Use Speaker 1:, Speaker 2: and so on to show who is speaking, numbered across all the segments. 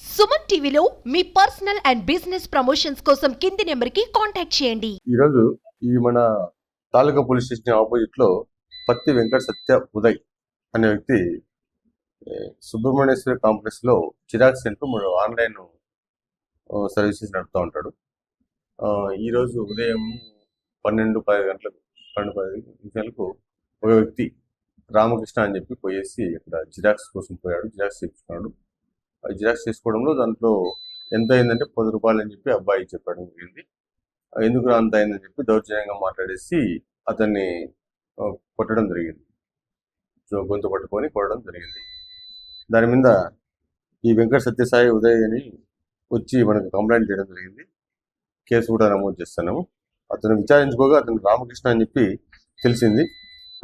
Speaker 1: సుమన్ టీవీలో మీ personal and business promotions కోసం కింది నెంబర్కి కాంటాక్ట్ చేయండి.
Speaker 2: ఈరోజు మన తాలూకా పోలీస్ స్టేషన్ ఆపోజిట్ లో పత్తి వెంకట సత్య ఉదయ్ అనే వ్యక్తి సుబ్రహ్మణ్యేశ్వరి కాంప్లెక్స్ లో జిరాక్స్ సెంటర్ ఆన్లైన్ సర్వీసెస్ నడుపుతూ ఉంటాడు. ఈరోజు ఉదయం 12:10 ఒక వ్యక్తి రామకృష్ణ అని చెప్పి పోయేసి ఇక్కడ జిరాక్స్ కోసం పోయాడు. జిరాక్స్ చేసుకున్నాడు. జిరాక్స్ చేసుకోవడంలో దాంట్లో ఎంత అయిందంటే 10 రూపాయలు అని చెప్పి అబ్బాయి చెప్పడం జరిగింది. ఎందుకు అంత అయిందని చెప్పి దౌర్జన్యంగా మాట్లాడేసి అతన్ని కొట్టడం జరిగింది. గొంతు పట్టుకొని కొట్టడం జరిగింది. దాని మీద ఈ వెంకట సత్యసాయి ఉదయ్ అని వచ్చి మనకు కంప్లైంట్ చేయడం జరిగింది. కేసు కూడా నమోదు చేస్తున్నాము. అతను విచారించుకోగా అతను రామకృష్ణ అని చెప్పి తెలిసింది.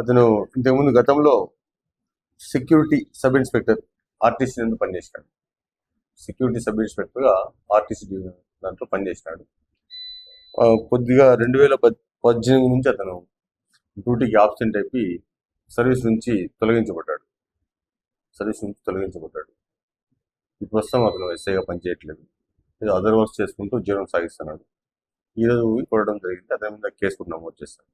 Speaker 2: అతను ఇంతకుముందు గతంలో సెక్యూరిటీ సబ్ ఇన్స్పెక్టర్ ఆర్టీసీ నుండి పనిచేసినాడు. సెక్యూరిటీ సబ్ ఇన్స్పెక్టర్గా ఆర్టీసీ దాంట్లో పనిచేసినాడు. కొద్దిగా 2018 నుంచి అతను డ్యూటీకి ఆబ్సెంట్ అయిపోయి సర్వీస్ నుంచి తొలగించబడ్డాడు. ఈ ప్రస్తుతం అతను ఎస్ఐగా పనిచేయట్లేదు. ఏదో అదర్ వర్క్స్ చేసుకుంటూ జీవనం సాగిస్తున్నాడు. ఈరోజు కొట్టడం జరిగింది. అతని మీద కేసు కూడా నమోదు చేస్తాను.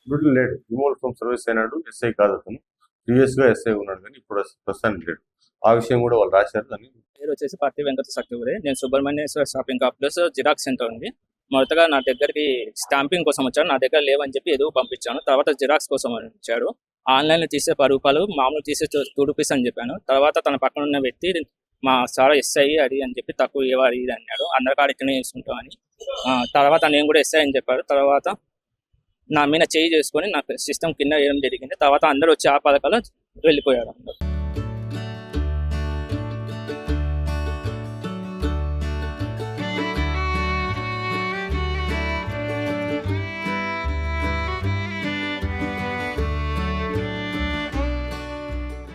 Speaker 2: డ్యూటీ లేడు, రిమూవల్ ఫ్రమ్ సర్వీస్ అయినాడు. ఎస్ఐ కాదు అతను. ప్రీవియస్గా ఎస్ఐ ఉన్నాడు కానీ ఇప్పుడు ప్రస్తుతానికి లేడు. ఆ విషయం కూడా వాళ్ళు రాశారు. దాన్ని
Speaker 3: పేరు వచ్చేసి పత్తి వెంకట సత్యవరే. నేను Subrahmanyeswara shopping complex xerox centre ఉంది. మొదటగా నా దగ్గరికి స్టాంపింగ్ కోసం వచ్చాడు. నా దగ్గర లేవని చెప్పి ఎదుగు పంపించాను. తర్వాత జిరాక్స్ కోసం వచ్చాడు. ఆన్లైన్లో తీసే 10 రూపాయలు, మామూలు తీసే 2 రూపీస్ అని చెప్పాను. తర్వాత తన పక్కన ఉన్న వ్యక్తి మా సార్ ఎస్ఐ అది అని చెప్పి తక్కువ ఇవ్వాలి ఇది అన్నాడు. అందరి కాడికనే తీసుకుంటామని. తర్వాత నేను కూడా ఎస్ఐ అని చెప్పాడు. తర్వాత నా మీద చేయి చేసుకొని నాకు సిస్టమ్ కింద వేయడం జరిగింది. తర్వాత అందరూ వచ్చి ఆ పథకాలు వెళ్ళిపోయారు.